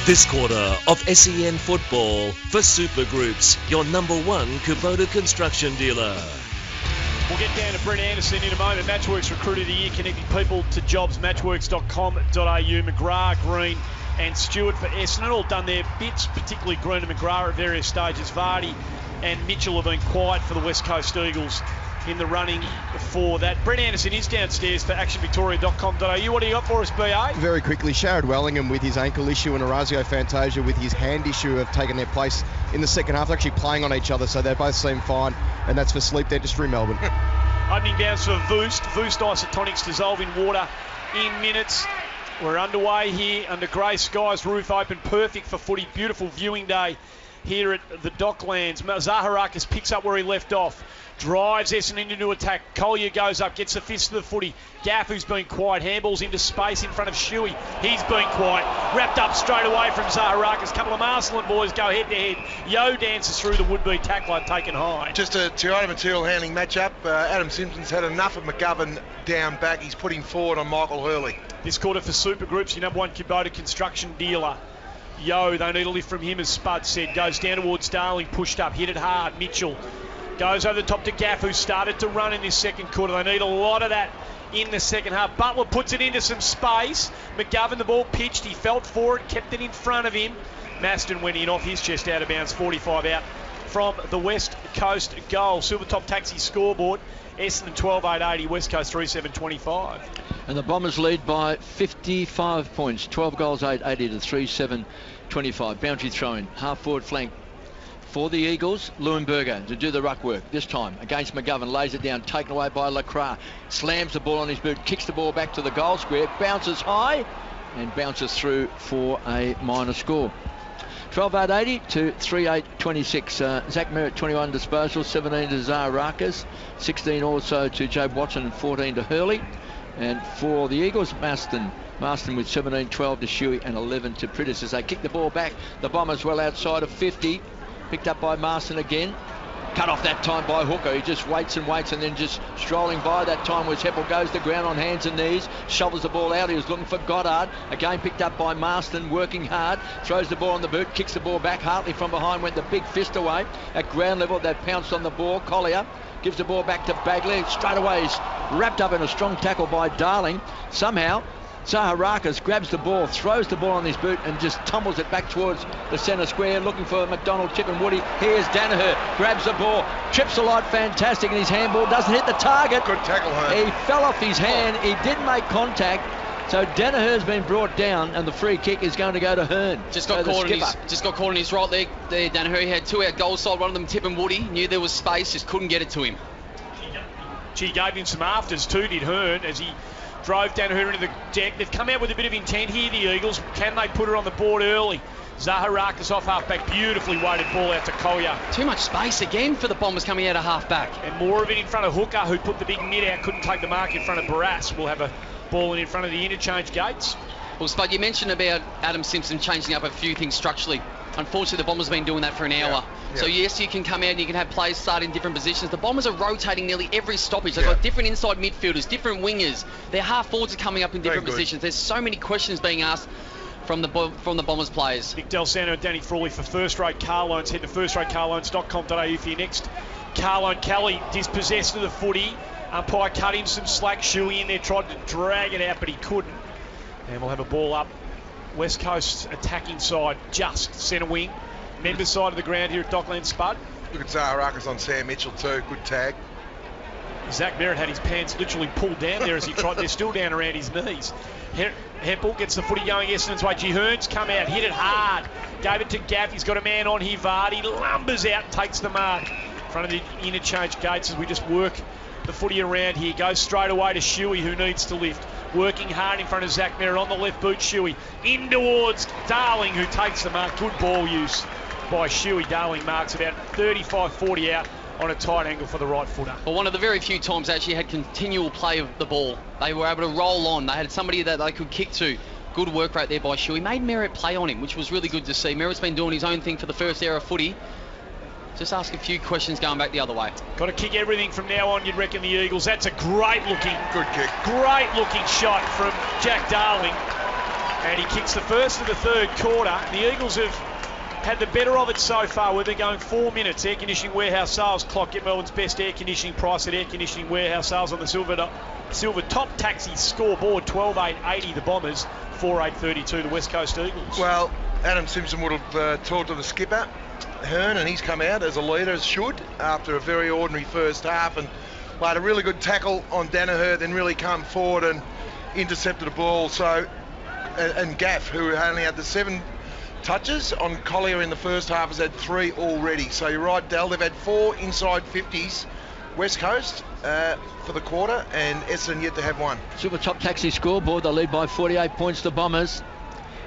This quarter of SEN football for Supergroups, your number 1 Kubota construction dealer. We'll get down to Brent Anderson in a moment. Matchworks Recruiter of the Year, connecting people to jobs, matchworks.com.au. McGrath, Green and Stewart for Essendon, all done their bits, particularly Green and McGrath at various stages. Vardy and Mitchell have been quiet for the West Coast Eagles in the running for that. Brent Anderson is downstairs for actionvictoria.com.au. What do you got for us, BA? Very quickly, Sharad Wellingham with his ankle issue and Orazio Fantasia with his hand issue have taken their place in the second half. They're actually playing on each other, so they both seem fine, and that's for Sleep Dentistry Melbourne. Opening downs for Voost isotonics dissolve in water in minutes. We're underway here under grey skies, roof open, perfect for footy. Beautiful viewing day here at the Docklands. Zaharakis picks up where he left off. Drives Essendon into attack. Collier goes up, gets the fist to the footy. Gaff, who's been quiet, handballs into space in front of Shuey. He's been quiet. Wrapped up straight away from Zaharakis. Couple of Marcelin boys go head to head. Yo dances through the would-be tackler, taken high. Just a Toyota material handling matchup. Adam Simpson's had enough of McGovern down back. He's putting forward on Michael Hurley. This quarter for Supergroups, your number 1 Kubota construction dealer. Yo, they need a lift from him, as Spud said. Goes down towards Darling, pushed up, hit it hard. Mitchell goes over the top to Gaff, who started to run in this second quarter. They need a lot of that in the second half. Butler puts it into some space. McGovern, the ball pitched. He felt for it, kept it in front of him. Maston went in off his chest, out of bounds, 45 out from the West Coast goal. Silvertop Taxi scoreboard. Essendon 12-8-80, West Coast 3-7-25. And the Bombers lead by 55 points. 12 goals, 8-80 to 3-7-25. Boundary throw-in, half-forward flank for the Eagles. Leuenberger to do the ruck work. This time against McGovern, lays it down, taken away by Lacroix. Slams the ball on his boot, kicks the ball back to the goal square, bounces high and bounces through for a minor score. 12-8-80 to 3-8-26. Zach Merritt, 21 disposals, 17 to Zaharakis, 16 also to Joe Watson and 14 to Hurley. And for the Eagles, Marston with 17, 12 to Shuey and 11 to Prittis as they kick the ball back. The Bombers well outside of 50. Picked up by Marston again. Cut off that time by Hooker. He just waits and then just strolling by. That time was Heppel, goes to ground on hands and knees, shovels the ball out. He was looking for Goddard. Again picked up by Marston, working hard. Throws the ball on the boot, kicks the ball back. Hartley from behind went the big fist away. At ground level, that pounced on the ball. Collier gives the ball back to Bagley. Straight away he's wrapped up in a strong tackle by Darling. Somehow Zaharakis grabs the ball, throws the ball on his boot and just tumbles it back towards the centre square, looking for McDonald, Chip and Woody. Here's Danaher, grabs the ball, trips a lot, fantastic, and his handball doesn't hit the target. Good tackle, Hearn. He fell off his hand. He did make contact. So Danaher's been brought down and the free kick is going to go to Hearn. Just got caught in his right leg there, Danaher. He had 2 out goal side, one of them Tip and Woody. Knew there was space, just couldn't get it to him. She gave him some afters too, did Hearn, as he drove Danaher into the deck. They've come out with a bit of intent here, the Eagles. Can they put her on the board early? Zaharakis off half-back, beautifully weighted ball out to Collier. Too much space again for the Bombers coming out of half-back. And more of it in front of Hooker, who put the big mid out, couldn't take the mark in front of Barras. We'll have a ball in front of the interchange gates. Well, Spud, you mentioned about Adam Simpson changing up a few things structurally. Unfortunately, the Bombers have been doing that for an hour. Yeah. So, yes, you can come out and you can have players start in different positions. The Bombers are rotating nearly every stoppage. They've got different inside midfielders, different wingers. Their half-forwards are coming up in different positions. There's so many questions being asked from the Bombers players. Nick Del Santo and Danny Frawley for first-rate car loans. Head to firstratecarloans.com.au for your next car loan. Kelly dispossessed of the footy. Umpire cut him some slack. Shuey in there, tried to drag it out, but he couldn't. And we'll have a ball up. West Coast attacking side, just centre wing. Member side of the ground here at Docklands, Spud. Look at Zaharakis on Sam Mitchell too. Good tag. Zach Merritt had his pants literally pulled down there as he tried. They're still down around his knees. Heppel gets the footy going Essendon's way. Hearn's come out, hit it hard. Gave it to Gaff. He's got a man on here. Vardy lumbers out, takes the mark. In front of the interchange gates as we just work the footy around here. Goes straight away to Shuey, who needs to lift. Working hard in front of Zach Merritt on the left boot. Shuey in towards Darling, who takes the mark. Good ball use by Shuey. Darling marks about 35-40 out on a tight angle for the right footer. Well, one of the very few times they actually had continual play of the ball. They were able to roll on. They had somebody that they could kick to. Good work rate there by Shuey. Made Merritt play on him, which was really good to see. Merritt's been doing his own thing for the first era of footy. Just ask a few questions going back the other way. Got to kick everything from now on, you'd reckon, the Eagles. That's a great looking good kick. Great looking shot from Jack Darling. And he kicks the first of the third quarter. The Eagles have had the better of it so far. We've been going 4 minutes. Air Conditioning Warehouse sales clock. Get Melbourne's best air conditioning price at Air Conditioning Warehouse sales on the Silver Top Taxi scoreboard. 12.880 the Bombers, 4.832 the West Coast Eagles. Well, Adam Simpson would have talked to the skipper, Hearn, and he's come out as a leader, as should, after a very ordinary first half, and laid a really good tackle on Danaher, then really come forward and intercepted a ball. So, and Gaff, who only had the 7 touches on Collier in the first half, has had 3 already. So you're right, Dal, they've had 4 inside 50s, West Coast, for the quarter, and Essendon yet to have 1. Super Top Taxi scoreboard, they lead by 48 points, the Bombers.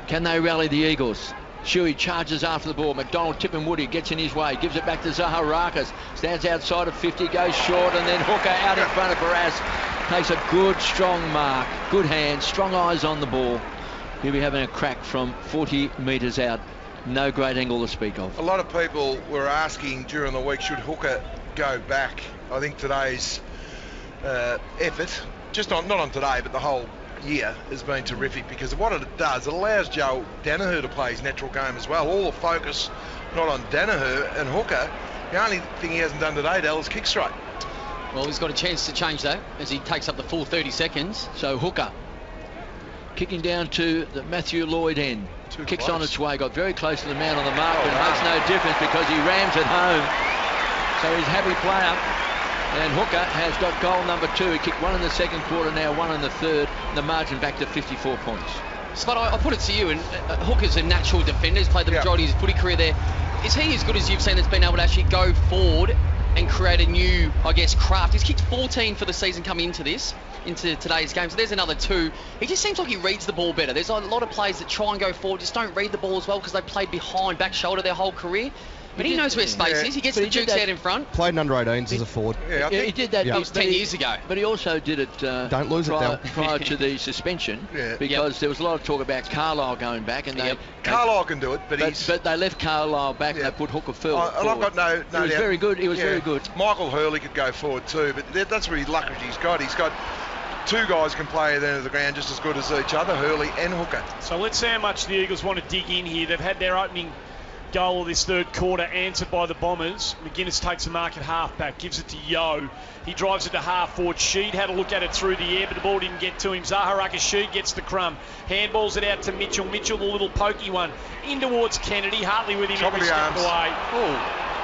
Can they rally the Eagles? Shuey charges after the ball. McDonald tipping Woody, gets in his way, gives it back to Zaharakis, stands outside of 50, goes short, and then Hooker out in front of Barras. Takes a good, strong mark, good hands, strong eyes on the ball. He'll be having a crack from 40 metres out. No great angle to speak of. A lot of people were asking during the week, should Hooker go back? I think today's effort, just not on today, but the whole year, has been terrific, because what it does, it allows Joe Danaher to play his natural game as well. All the focus not on Danaher and Hooker. The only thing he hasn't done today, Dale, is kick straight. Well, he's got a chance to change that as he takes up the full 30 seconds. So Hooker kicking down to the Matthew Lloyd end. Kicks close on its way, got very close to the man on the mark, but it makes no difference because he rams it home. So he's a happy player. And Hooker has got goal number 2. He kicked 1 in the second quarter, now 1 in the third. The margin back to 54 points. Spud, I put it to you, and Hooker's a natural defender. He's played the majority of his footy career there. Is he as good as you've seen that's been able to actually go forward and create a new, I guess, craft? He's kicked 14 for the season coming into today's game. So there's another 2. He just seems like he reads the ball better. There's a lot of players that try and go forward, just don't read the ball as well because they played behind, back shoulder their whole career. But he knows where space is. He gets the jukes out in front. Played in under 18s as a forward. Yeah, he did that. That was 10 years ago. But he also did it don't lose prior to the suspension, because there was a lot of talk about Carlisle going back, and Carlisle can do it, but they left Carlisle back. They put Hooker forward. And I've got no doubt. He was very good. He was very good. Michael Hurley could go forward too, but that's where his luck he's got. He's got 2 guys can play at the end of the ground just as good as each other, Hurley and Hooker. So let's see how much the Eagles want to dig in here. They've had their opening goal of this third quarter answered by the Bombers. McGuinness takes a mark at half-back, gives it to Yo. He drives it to half-forward. Sheed had a look at it through the air, but the ball didn't get to him. Zaharakis Sheed gets the crumb. Handballs it out to Mitchell. Mitchell, the little pokey one, in towards Kennedy. Hartley with him every step of the way.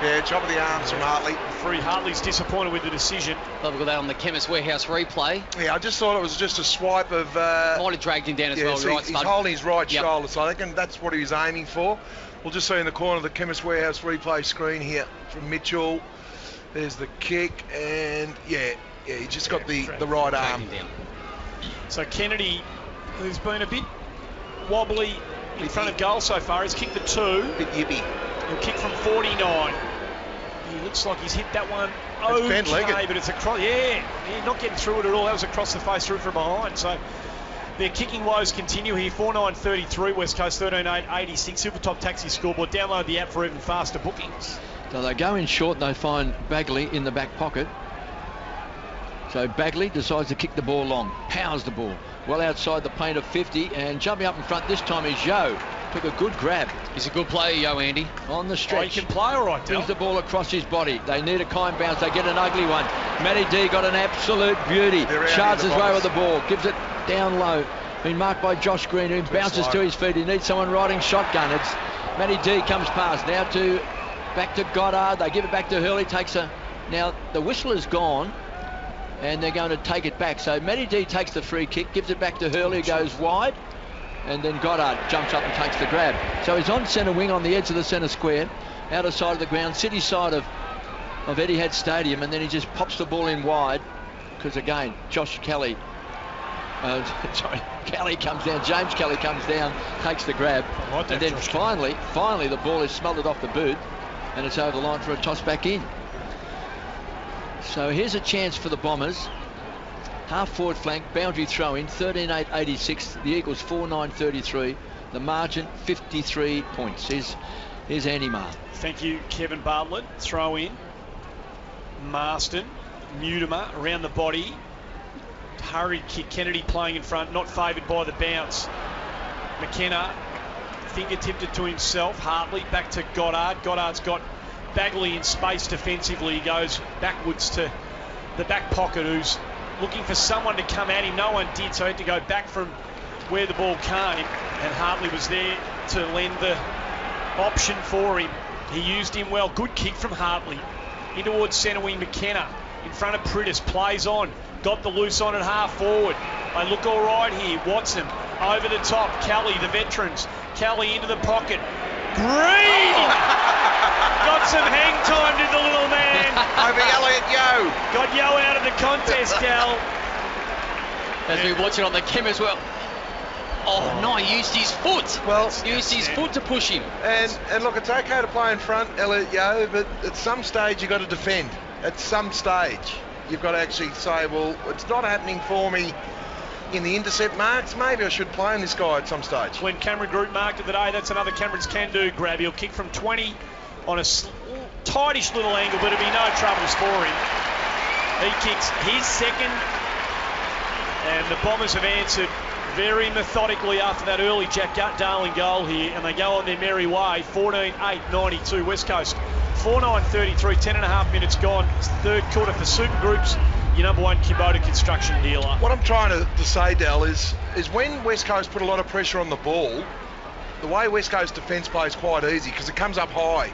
Yeah, chop of the arms from Hartley. Hartley's disappointed with the decision. They've got that on the Chemist Warehouse replay. Yeah, I just thought it was just a swipe of... Might have dragged him down as well. So he's holding his right shoulder, so I think that's what he was aiming for. We'll just see in the corner of the Chemist Warehouse replay screen here from Mitchell. There's the kick, and he just got the right arm. So Kennedy, who's been a bit wobbly in front of goal so far, has kicked the 2. Bit yippy. He'll kick from 49. He looks like he's hit that one okay, but it's across. Not getting through it at all. That was across the face, through from behind. So their kicking woes continue here. 4.933 West Coast, 13.886. Super Top Taxi scoreboard. Download the app for even faster bookings. So they go in short, they find Bagley in the back pocket. So Bagley decides to kick the ball long, powers the ball well outside the paint of 50, and jumping up in front this time is Yo. Took a good grab. He's a good player, Yo, Andy. On the stretch. He can play all right, brings the ball across his body. They need a kind bounce. They get an ugly one. Matty D got an absolute beauty. Charges his way with the ball. Gives it down low. Been marked by Josh Green, who bounces to his feet. He needs someone riding shotgun. It's Matty D comes past. Now back to Goddard. They give it back to Hurley. Now the whistle is gone, and they're going to take it back. So Matty D takes the free kick, gives it back to Hurley, goes wide, and then Goddard jumps up and takes the grab. So he's on centre wing on the edge of the centre square, outer side of the ground, city side of Etihad Stadium, and then he just pops the ball in wide because, again, Kelly comes down, James Kelly comes down, takes the grab, and then finally the ball is smothered off the boot, and it's over the line for a toss back in. So here's a chance for the Bombers. Half forward flank, boundary throw in, 13.886. The Eagles 4.933. The margin 53 points. Here's Andy Marr. Thank you, Kevin Bartlett. Throw in. Marston, Mutimer around the body. Hurried kick. Kennedy playing in front, not favoured by the bounce. McKenna fingertipped it to himself. Hartley back to Goddard. Goddard's got Bagley in space defensively. He goes backwards to the back pocket, who's looking for someone to come at him. No one did, so he had to go back from where the ball came, and Hartley was there to lend the option for him. He used him well. Good kick from Hartley. In towards centre wing McKenna. In front of Prittis. Plays on. Got the loose on at half forward. They look all right here. Watson over the top. Kelly, the veterans. Kelly into the pocket. Green! Got some hang time to the little man. Over Elliot Yeo. Got Yeo out of the contest, Gal. As we watch it on the cam as well. Oh, no, he used his foot. Well, used his foot to push him. And look, it's okay to play in front, Elliot Yeo, but at some stage you've got to defend. At some stage you've got to actually say, well, it's not happening for me in the intercept marks. Maybe I should play on this guy at some stage. When Cameron Group marked it today, that's another Cameron's can-do grab. He'll kick from 20 on a tightish little angle, but it'll be no troubles for him. He kicks his second, and the Bombers have answered very methodically after that early Jack Darling goal here, and they go on their merry way. 14-8-92 West Coast. 4-9-33, 10.5 minutes gone. It's the third quarter for Super Groups, your number one Kubota construction dealer. What I'm trying to say, Dal, is when West Coast put a lot of pressure on the ball, the way West Coast defence plays quite easy because it comes up high.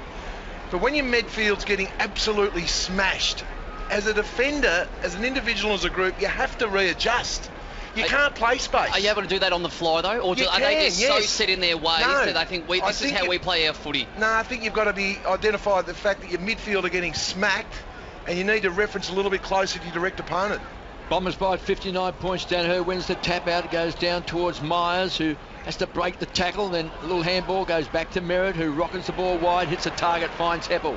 But when your midfield's getting absolutely smashed, as a defender, as an individual, as a group, you have to readjust. You can't play space. Are you able to do that on the fly, though? Or are they just so set in their ways that they think this is how we play our footy? No, I think you've got to identify the fact that your midfield are getting smacked, and you need to reference a little bit closer to your direct opponent. Bombers by 59 points. Danaher wins the tap out. It goes down towards Myers, who has to break the tackle. Then a little handball goes back to Merritt, who rockets the ball wide, hits a target, finds Heppel.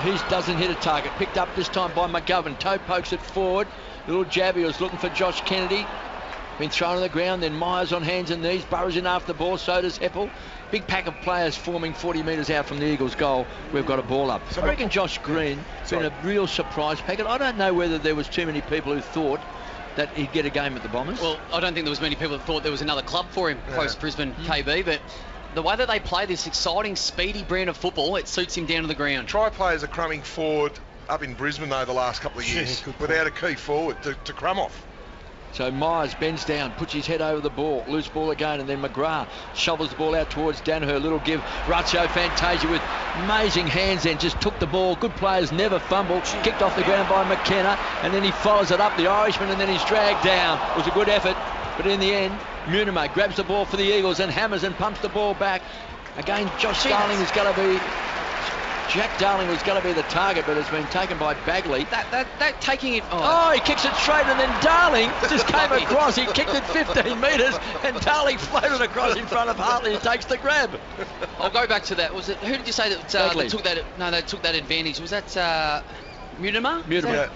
He doesn't hit a target. Picked up this time by McGovern. Toe pokes it forward. Little jab. He was looking for Josh Kennedy. Been thrown on the ground. Then Myers on hands and knees. Burrows in after the ball. So does Heppel. Big pack of players forming 40 metres out from the Eagles' goal. We've got a ball up. I reckon Josh Green been a real surprise packet. I don't know whether there was too many people who thought that he'd get a game at the Bombers. Well, I don't think there was many people that thought there was another club for him post-Brisbane KB, but the way that they play this exciting, speedy brand of football, it suits him down to the ground. Try players are crumbing forward up in Brisbane, though, the last couple of years without a key forward to crumb off. So Myers bends down, puts his head over the ball, loose ball again, and then McGrath shovels the ball out towards Danaher. Little give, Ratio Fantasia with amazing hands then, just took the ball. Good players never fumble. Kicked off the ground by McKenna, and then he follows it up, the Irishman, and then he's dragged down. It was a good effort, but in the end, Munimer grabs the ball for the Eagles and hammers and pumps the ball back. Again, Darling is going to be... Jack Darling was going to be the target, but it's been taken by Bagley. That taking it... Oh, he kicks it straight, and then Darling just came across. He kicked it 15 metres, and Darling floated across in front of Hartley and takes the grab. I'll go back to that. Was it? Who did you say that took that? No, they took that advantage. Was that Munimer? Munimer.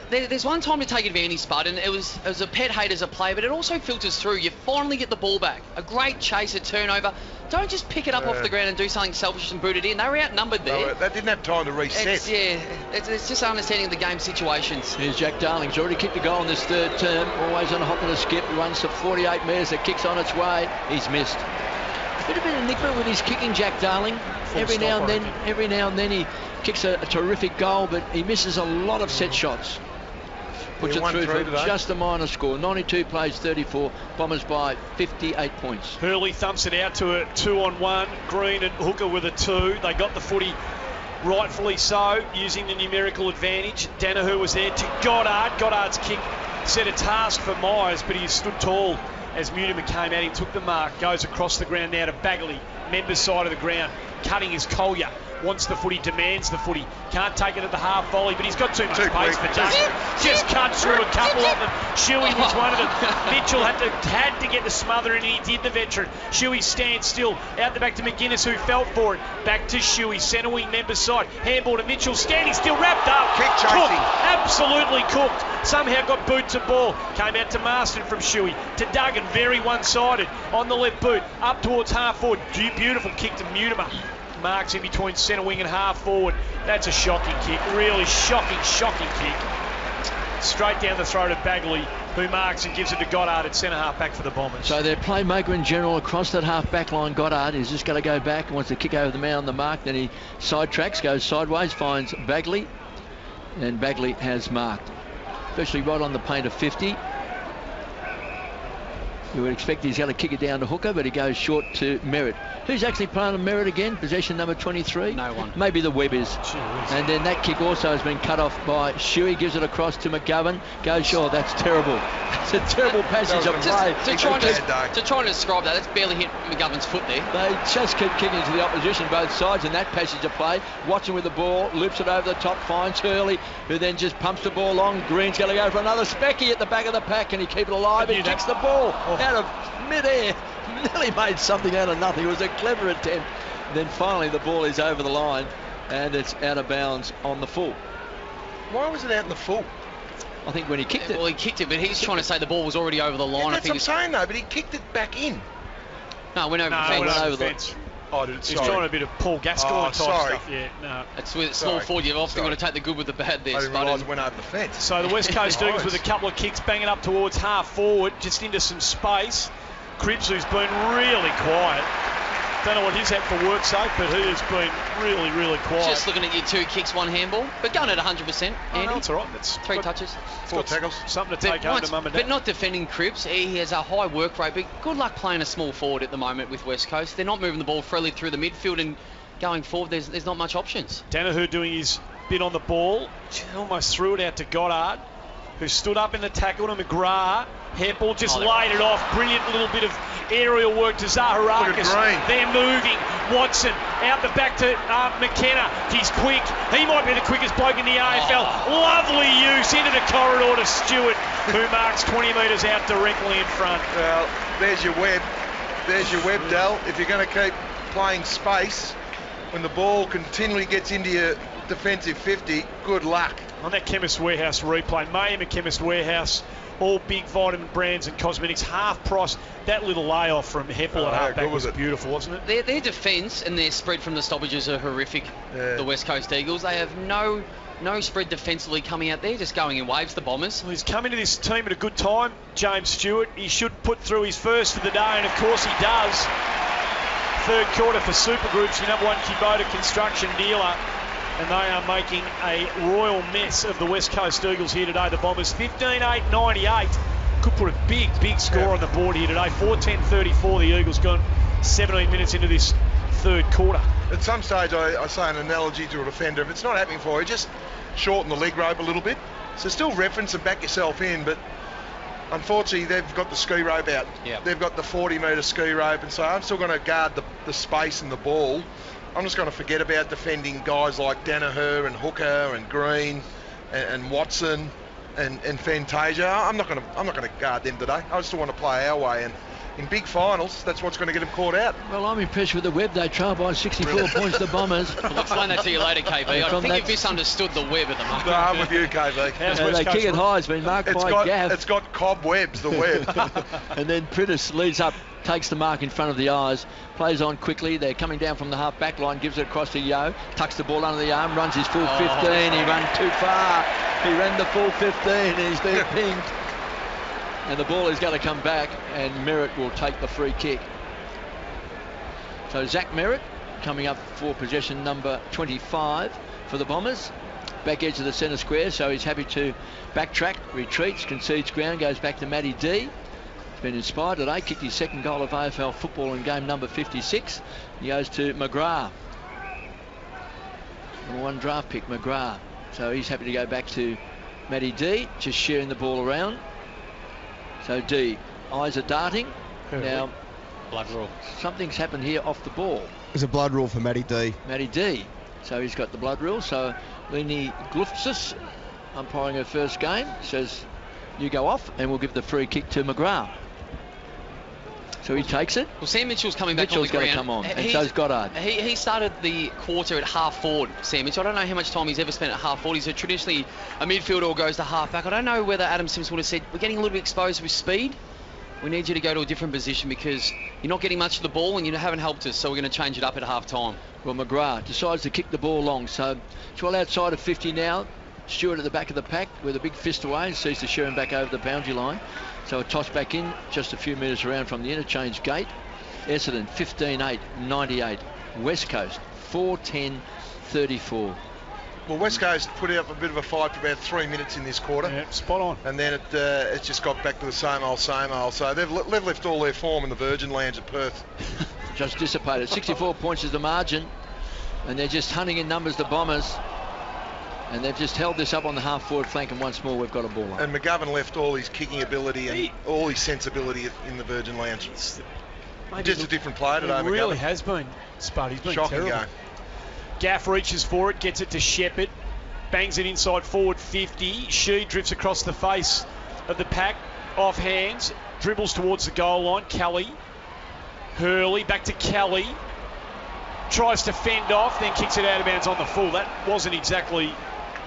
There's one time to take advantage, Spud, and it was a pet hate as a player, but it also filters through. You finally get the ball back. A great chase, a turnover. Don't just pick it up off the ground and do something selfish and boot it in. They were outnumbered there. They didn't have time to reset. It's just understanding the game situations. Here's Jack Darling. He's already kicked a goal in this third term. Always on a hop and a skip. He runs to 48 metres. It kicks on its way. He's missed. A bit of an enigma with his kicking, Jack Darling. Every now and then he kicks a terrific goal, but he misses a lot of set shots. Puts it through for just a minor score. 92 plays 34. Bombers by 58 points. Hurley thumps it out to a 2-on-1. Green and Hooker with a 2. They got the footy rightfully so, using the numerical advantage. Danaher was there to Goddard. Goddard's kick set a task for Myers, but he stood tall as Munimer came at him, took the mark, goes across the ground now to Bagley. Members side of the ground. Cutting is Collier. Wants the footy, demands the footy. Can't take it at the half volley, but he's got too much pace for Dustin. Just cut through a couple of them. Shuey was one of them. Mitchell had to get the smother, and he did, the veteran. Shuey stands still. Out the back to McGuinness, who fell for it. Back to Shuey, centre wing, members side. Handball to Mitchell, standing still, wrapped up. Kick chasing. Cooked, absolutely cooked. Somehow got boot to ball. Came out to Marston from Shuey. To Duggan, very one-sided. On the left boot, up towards half forward. Beautiful kick to Munimer. Marks in between centre wing and half forward. That's a shocking kick. Really shocking kick. straight down the throat of Bagley, who marks and gives it to Goddard at centre half back for the Bombers. So their playmaker in general across that half back line, Goddard, is just going to go back and wants to kick over the man on the mark. Then he sidetracks, goes sideways, finds Bagley, and Bagley has marked, especially right on the paint of 50. You would expect he's going to kick it down to Hooker, but he goes short to Merritt. Who's actually playing on Merritt again? Possession number 23? No one. Maybe the Webb is. And then that kick also has been cut off by Shuey. Gives it across to McGovern. Goes short. That's terrible. It's a terrible passage of play. To try and describe that, that's barely hit McGovern's foot there. They just keep kicking to the opposition, both sides, in that passage of play. Watson with the ball, loops it over the top, finds Hurley, who then just pumps the ball along. Green's going to go for another specky at the back of the pack. Can he keep it alive? He kicks the ball out of mid-air. Nearly made something out of nothing. It was a clever attempt. Then finally the ball is over the line and it's out of bounds on the full. Why was it out in the full? I think when he kicked it. Well, he kicked it, but he's trying to say the ball was already over the line. Yeah, that's what I'm saying, though, but he kicked it back in. No, it went over the fence. It went over the fence. Oh, did it? He's trying a bit of Paul Gascoigne type stuff. Yeah, no. It's with small forward. You've often got to take the good with the bad there. I didn't realise it went over the fence. So the West Coast Eagles with a couple of kicks banging up towards half forward, just into some space. Cripps, who's been really quiet. Don't know what he's had for work's sake, but he has been really, really quiet. Just looking at your 2 kicks, 1 handball, but going at 100%. Andy. Oh, no, it's all right. That's 3 touches. 4 tackles. Something to take home to mum and dad. But not defending Cripps. He has a high work rate, but good luck playing a small forward at the moment with West Coast. They're not moving the ball freely through the midfield, and going forward, there's not much options. Danaher doing his bit on the ball. Almost threw it out to Goddard, who stood up in the tackle to McGrath. Heppel just laid it off. Brilliant little bit of aerial work to Zaharakis. They're moving. Watson out the back to McKenna. He's quick. He might be the quickest bloke in the AFL. Lovely use into the corridor to Stewart, who marks 20 metres out directly in front. Well, there's your Webb. There's your Webb, Dal. If you're going to keep playing space, when the ball continually gets into your defensive 50, good luck. On that Chemist Warehouse replay, Mayhem and Chemist Warehouse, all big vitamin brands and cosmetics, half price. That little layoff from Heppel at halfback was beautiful, wasn't it? Their defence and their spread from the stoppages are horrific. The West Coast Eagles, they have no spread defensively coming out there, just going in waves, the Bombers. Well, he's coming to this team at a good time, James Stewart. He should put through his first for the day, and of course he does. Third quarter for Supergroups, your number 1 Kubota construction dealer. And they are making a royal mess of the West Coast Eagles here today. The Bombers 15-8-98. Could put a big score on the board here today. 4-10-34. The Eagles gone 17 minutes into this third quarter. At some stage, I say an analogy to a defender. If it's not happening for you, just shorten the leg rope a little bit. So still reference and back yourself in, but unfortunately, they've got the ski rope out. Yep. They've got the 40-metre ski rope, and so I'm still going to guard the space and the ball. I'm just going to forget about defending guys like Danaher and Hooker and Green and Watson and Fantasia. I'm not going to guard them today. I just want to play our way, and in big finals, that's what's going to get them caught out. Well, I'm impressed with the Webb. They trail by 64 points, the Bombers. I'll explain that to you later, KB. I think you've misunderstood the Webb at the moment. No, I'm with you, KB. They kick it high. It's been marked by Gaff. It's got cobwebs, the Webb. And then Prittis leads up, takes the mark in front of the eyes, plays on quickly. They're coming down from the half back line, gives it across to Yo, tucks the ball under the arm, runs his full 15. He ran too far. He ran the full 15 and he's been pinged. And the ball is going to come back, and Merritt will take the free kick. So Zach Merritt coming up for possession number 25 for the Bombers. Back edge of the centre square, so he's happy to backtrack, retreats, concedes ground, goes back to Matty D. He's been inspired today, kicked his second goal of AFL football in game number 56. He goes to McGrath. Number 1 draft pick, McGrath. So he's happy to go back to Matty D, just sharing the ball around. So D, eyes are darting. Now, blood rule. Something's happened here off the ball. There's a blood rule for Matty D. Matty D. So he's got the blood rule. So Leni Glufsis, umpiring her first game, says you go off and we'll give the free kick to McGrath. So he takes it. Well, Sam Mitchell's coming back Mitchell's on the ground. Mitchell's going to come on, and so's Goddard. He started the quarter at half forward, Sam Mitchell. I don't know how much time he's ever spent at half forward. He's traditionally a midfielder or goes to half back. I don't know whether Adam Simpson would have said, we're getting a little bit exposed with speed. We need you to go to a different position because you're not getting much of the ball and you haven't helped us, so we're going to change it up at half time. Well, McGrath decides to kick the ball long, so it's well outside of 50 now. Stewart at the back of the pack with a big fist away and sees the Sherman back over the boundary line. So a toss back in just a few metres around from the interchange gate. Essendon 15-8, 98. West Coast 4-10, 34. Well, West Coast put up a bit of a fight for about 3 minutes in this quarter. Yeah, spot on. And then it just got back to the same old, same old. So they've left all their form in the Virgin Lands at Perth. Just dissipated. 64 points is the margin. And they're just hunting in numbers, the Bombers. And they've just held this up on the half-forward flank, and once more we've got a ball up. And McGovern left all his kicking ability and all his sensibility in the Virgin Lands. Just a different player today, McGovern. He really has been, Spud. He's been shocking terrible. game. Gaff reaches for it, gets it to Shepherd, bangs it inside forward 50. She drifts across the face of the pack, off hands, dribbles towards the goal line. Kelly, Hurley, back to Kelly. Tries to fend off, then kicks it out of bounds on the full. That wasn't exactly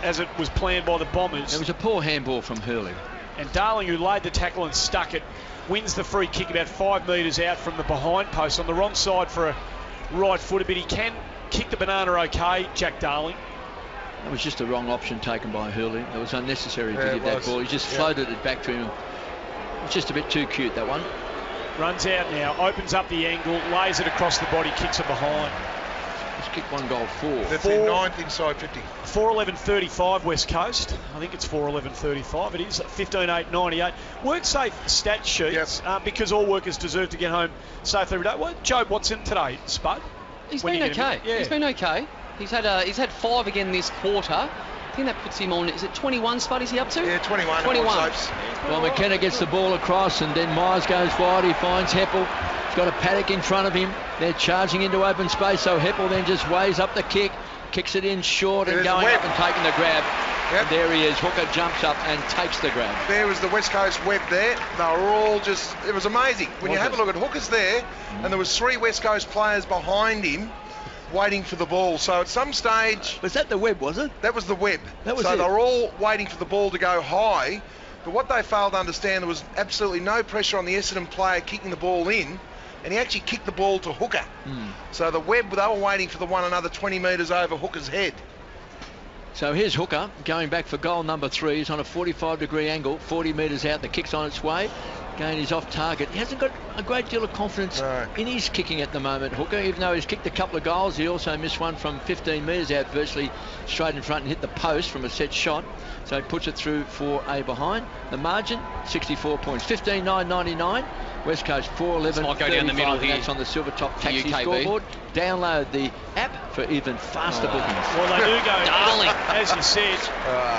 as it was planned by the Bombers. It was a poor handball from Hurley. And Darling, who laid the tackle and stuck it, wins the free kick about 5 metres out from the behind post on the wrong side for a right footer, but he can kick the banana okay, Jack Darling. That was just the wrong option taken by Hurley. It was unnecessary to give that ball. He just floated it back to him. It was just a bit too cute, that one. Runs out now, opens up the angle, lays it across the body, kicks it behind. Just kicked 1 goal 4. That's in 9th inside 50. 4-11-35 West Coast. I think it's 4-11-35. It is 15-8-98. Work safe stat sheets, because all workers deserve to get home safely every day. Well, Joe Watson today, Spud. He's been okay. Yeah. He's been okay. He's had 5 again this quarter. I think that puts him on, is it 21, Spud, is he up to? Yeah, 21. 21. Well, McKenna gets the ball across, and then Myers goes wide. He finds Heppel. He's got a Paddock in front of him. They're charging into open space, so Heppel then just weighs up the kick, kicks it in short, and going up and taking the grab. And there he is. Hooker jumps up and takes the grab. There was the West Coast web there. They were all just, it was amazing. When you have a look at Hooker's there, and there was 3 West Coast players behind him, waiting for the ball. So at some stage... Was that the web, was it? That was the web. That was so it. they were all waiting for the ball to go high, but what they failed to understand, there was absolutely no pressure on the Essendon player kicking the ball in, and he actually kicked the ball to Hooker. So the web, they were waiting for the one another 20 metres over Hooker's head. So here's Hooker going back for goal number 3. He's on a 45-degree angle, 40 metres out. The kick's on its way. Again, he's off target. He hasn't got a great deal of confidence in his kicking at the moment, Hooker. Even though he's kicked a couple of goals, he also missed one from 15 metres out, virtually straight in front, and hit the post from a set shot. So he puts it through for a behind. The margin, 64 points. 15-9-99. West Coast 4-11. Might go down the middle here. That's on the Silvertop Taxi UKB scoreboard. Download the app for even faster bookings. Well, they do go. Darling. As you said,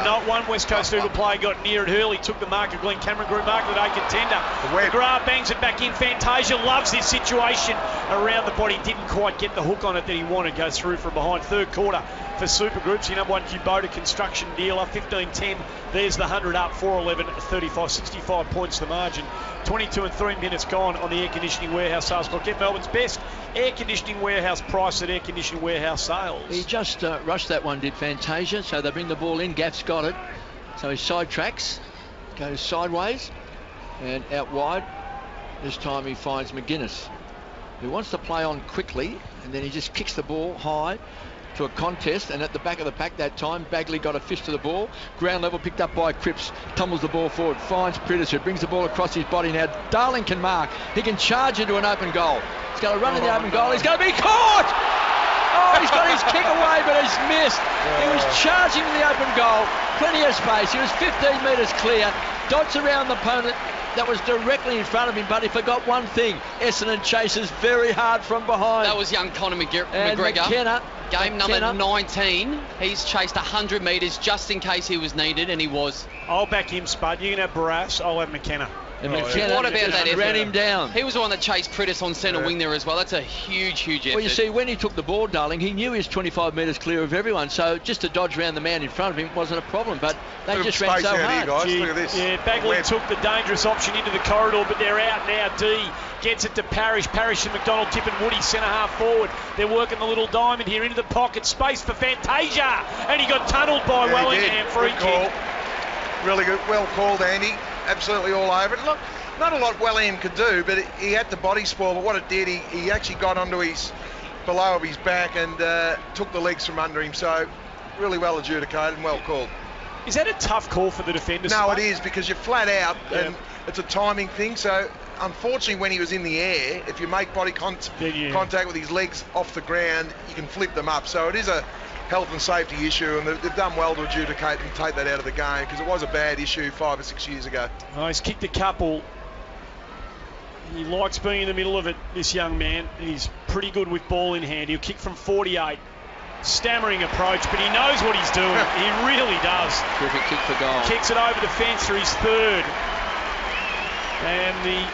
not one West Coast Eagle player got near it. Hurley took the mark of Glen Cameron Group, marked it a contender. McGrath bangs it back in. Fantasia loves this situation around the body. Didn't quite get the hook on it that he wanted. Goes through from behind. Third quarter for Super Groups. Your number 1 Kubota construction dealer. 15-10. There's the 100 up. 4-11-35. 65 points the margin. 22 and 3 minutes gone on the air conditioning warehouse sales clock. Get Melbourne's best air conditioning warehouse price at air conditioning warehouse sales. He just rushed that one, did Fantasia. So they bring the ball in. Gaff's got it. So he side tracks, goes sideways and out wide. This time he finds McGuinness, who wants to play on quickly, and then he just kicks the ball high to a contest, and at the back of the pack that time, Bagley got a fist to the ball. Ground level picked up by Cripps, tumbles the ball forward, finds Pritis, who brings the ball across his body. Now Darling can mark. He can charge into an open goal. He's going to run in the open goal. He's going to be caught! Oh, he's got his kick away, but he's missed. He was charging to the open goal. Plenty of space. He was 15 metres clear. Dots around the opponent that was directly in front of him, but he forgot one thing. Essendon chases very hard from behind. That was young Conor McGregor. McKenna, game number 19. He's chased 100 metres just in case he was needed, and he was. I'll back him, Spud. You can have Barras. I'll have McKenna. And McKenna What about that effort? ran him down. He was the one that chased Pritis on centre wing there as well. That's a huge effort. Well, you see, when he took the ball, Darling, he knew he was 25 metres clear of everyone, so just to dodge around the man in front of him wasn't a problem, but they just ran so hard. Here, guys. Look at this. Yeah, Bagley took the dangerous option into the corridor, but they're out now. D gets it to Parrish. Parrish and McDonald tipping Woody centre half forward. They're working the little diamond here into the pocket. Space for Fantasia, and he got tunnelled by Wellingham. Free kick. Really good. Well called, Andy. Absolutely all over it. Look, not a lot Wellingham could do, but he had the body spoil, but what it did, he actually got onto his below of his back and took the legs from under him, so really well adjudicated and well called. Is that a tough call for the defender? No, it is, because you're flat out, and it's a timing thing. So, unfortunately, when he was in the air, if you make body contact with his legs off the ground, you can flip them up. So it is a health and safety issue, and they've done well to adjudicate and take that out of the game, because it was a bad issue 5 or 6 years ago. Oh, he's kicked a couple. He likes being in the middle of it, this young man. He's pretty good with ball in hand. He'll kick from 48. Stammering approach, but he knows what he's doing. He really does. Terrific kick for goal. Kicks it over the fence for his third. And the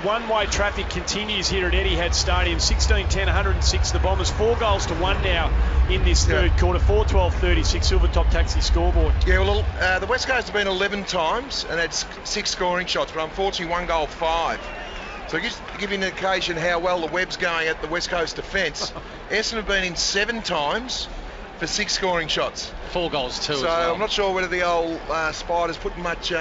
one-way traffic continues here at Etihad Stadium. 16-10, 106 the Bombers. 4 goals to 1 now in this third quarter. 4-12-36, Silvertop Taxi scoreboard. Yeah, well, the West Coast have been 11 times and had 6 scoring shots, but unfortunately 1 goal, 5. So just to give you an indication how well the web's going at the West Coast defence, Essendon have been in 7 times for 6 scoring shots. 4 goals too. So I'm not sure whether the old Spider's putting much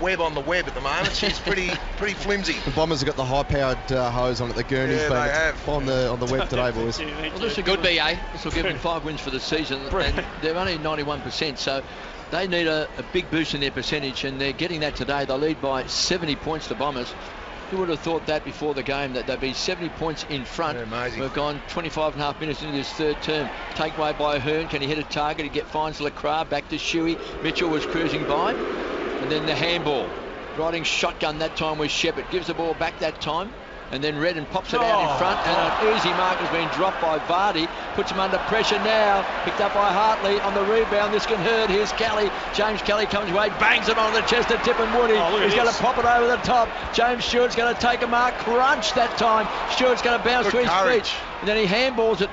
web on the web at the moment. She's pretty flimsy. The Bombers have got the high-powered hose on at the Gurney's. Yeah, they have. On the web today, boys. Well, this will Good BA. This will give them 5 wins for the season, and they're only 91%, so they need a big boost in their percentage, and they're getting that today. They lead by 70 points, the Bombers. Who would have thought that before the game, that they'd be 70 points in front? Yeah, amazing. We've gone 25.5 minutes into this third term. Takeaway by Hearn. Can he hit a target? He finds Lacroix. Back to Shuey. Mitchell was cruising by. And then the handball. Riding shotgun that time was Shepherd. Gives the ball back that time. And then Redden pops it out in front. And an easy mark has been dropped by Vardy. Puts him under pressure now. Picked up by Hartley on the rebound. This can hurt. Here's Kelly. James Kelly comes away. Bangs it on the chest of Tip and Woody. He's going to pop it over the top. James Stewart's going to take a mark. Crunch that time. Stewart's going to bounce to his feet. And then he handballs it.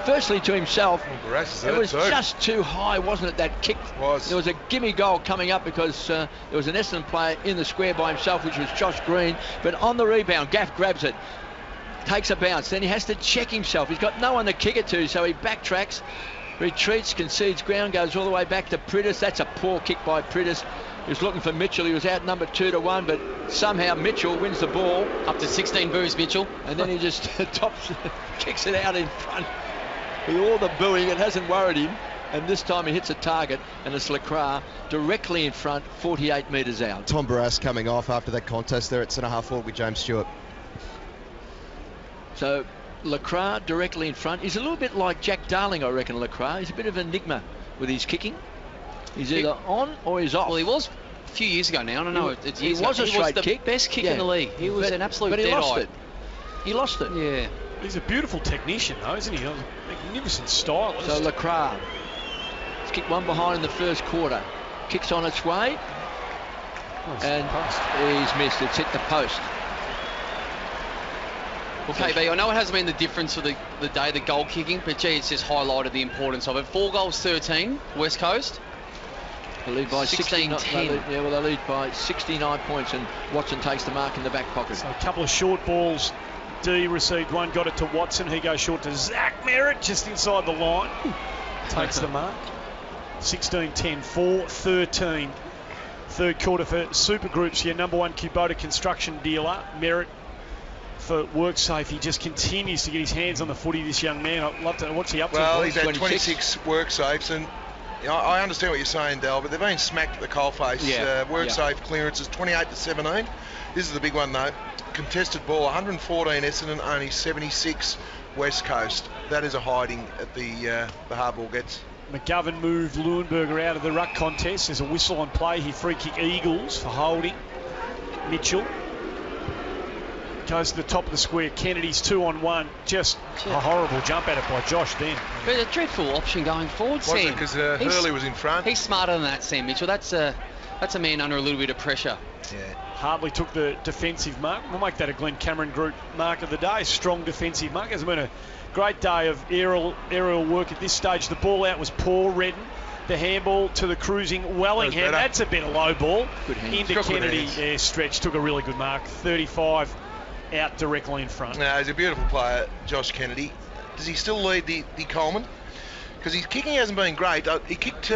Firstly to himself. It was just too high, wasn't it, that kick? There was a gimme goal coming up because there was an Essendon player in the square by himself, which was Josh Green. But on the rebound, Gaff grabs it, takes a bounce. Then he has to check himself. He's got no one to kick it to, so he backtracks, retreats, concedes ground, goes all the way back to Priddis. That's a poor kick by Priddis. He was looking for Mitchell. He was out number 2-1, but somehow Mitchell wins the ball. Up to 16 boos, Mitchell. And then he just kicks it out in front. With all the booing, it hasn't worried him, and this time he hits a target, and it's Lacroix directly in front, 48 metres out. Tom Barrass coming off after that contest there at centre-half forward with James Stewart. So Lacroix directly in front. He's a little bit like Jack Darling, I reckon, Lacroix. He's a bit of an enigma with his kicking. He's either on or he's off. Well, he was a few years ago now. I don't know. He was a straight kick. He was the best kick in the league. He was an absolute dead-eye. But he lost it. He lost it. Yeah. He's a beautiful technician, though, isn't he? A magnificent stylist. So Lacroix. He's kicked one behind in the first quarter. Kicks on its way. And he's missed. It's hit the post. Well, KB, I know it hasn't been the difference for the day, the goal kicking, but gee, it's just highlighted the importance of it. 4 goals, 13, West Coast. They lead by 16-10. They lead by 69 points, and Watson takes the mark in the back pocket. So a couple of short balls. D received one, got it to Watson. He goes short to Zach Merritt, just inside the line. Takes the mark. 16-10, 4-13. Third quarter for Supergroups, your number 1 Kubota construction dealer. Merritt for WorkSafe. He just continues to get his hands on the footy, this young man. I'd love to know what's he up to. Well, he's had 26 WorkSafes, and you know, I understand what you're saying, Del, but they've been smacked at the coalface. WorkSafe clearances 28-17. This is the big one, though. Contested ball, 114 Essendon, only 76 West Coast. That is a hiding at the hardball gets. McGovern moved Leuenberger out of the ruck contest. There's a whistle on play. He free kick Eagles for holding. Mitchell goes to the top of the square. Kennedy's 2-on-1. Just a horrible jump at it by Josh then. But a dreadful option going forward, Sam. Was it because Hurley was in front? He's smarter than that, Sam Mitchell. That's a man under a little bit of pressure. Yeah. Hartley took the defensive mark. We'll make that a Glenn Cameron Group mark of the day. Strong defensive mark. It's been a great day of aerial work at this stage. The ball out was poor. Redden. The handball to the cruising Wellingham. That's a bit of low ball. Good hands. Into Kennedy. Stretch. Took a really good mark. 35 out directly in front. No, he's a beautiful player, Josh Kennedy. Does he still lead the Coleman? Because his kicking hasn't been great. He kicked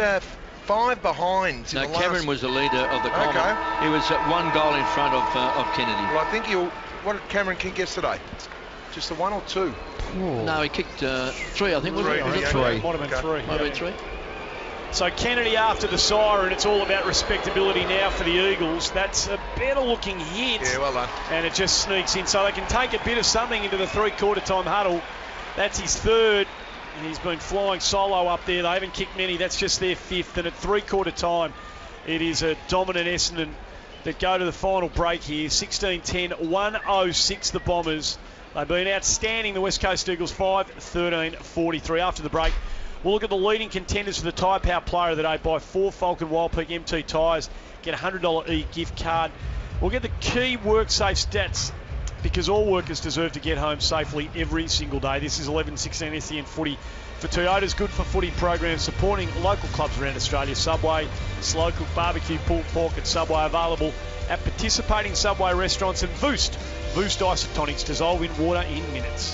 5 behinds. No, Cameron was the leader of the Coleman. Okay. He was 1 goal in front of Kennedy. Well, I think what did Cameron kick yesterday? Just the 1 or 2? No, he kicked 3, I think. Was it 3? Might have been 3. Might have been 3. So Kennedy after the siren, it's all about respectability now for the Eagles. That's a better looking hit. Yeah, well done. And it just sneaks in. So they can take a bit of something into the three-quarter time huddle. That's his third. And he's been flying solo up there. They haven't kicked many. That's just their fifth. And at three-quarter time, it is a dominant Essendon that go to the final break here. 16-10, 106 the Bombers. They've been outstanding, the West Coast Eagles, 5-13-43. After the break, we'll look at the leading contenders for the Tyre Power Player of the Day. Buy 4 Falcon Wild Peak MT tyres, get a $100 e-gift card. We'll get the key WorkSafe stats, because all workers deserve to get home safely every single day. This is 11-16 SEN footy for Toyota's Good for Footy program, supporting local clubs around Australia. Subway, slow cook barbecue, pulled pork at Subway, available at participating Subway restaurants, and Boost isotonics dissolve in water in minutes.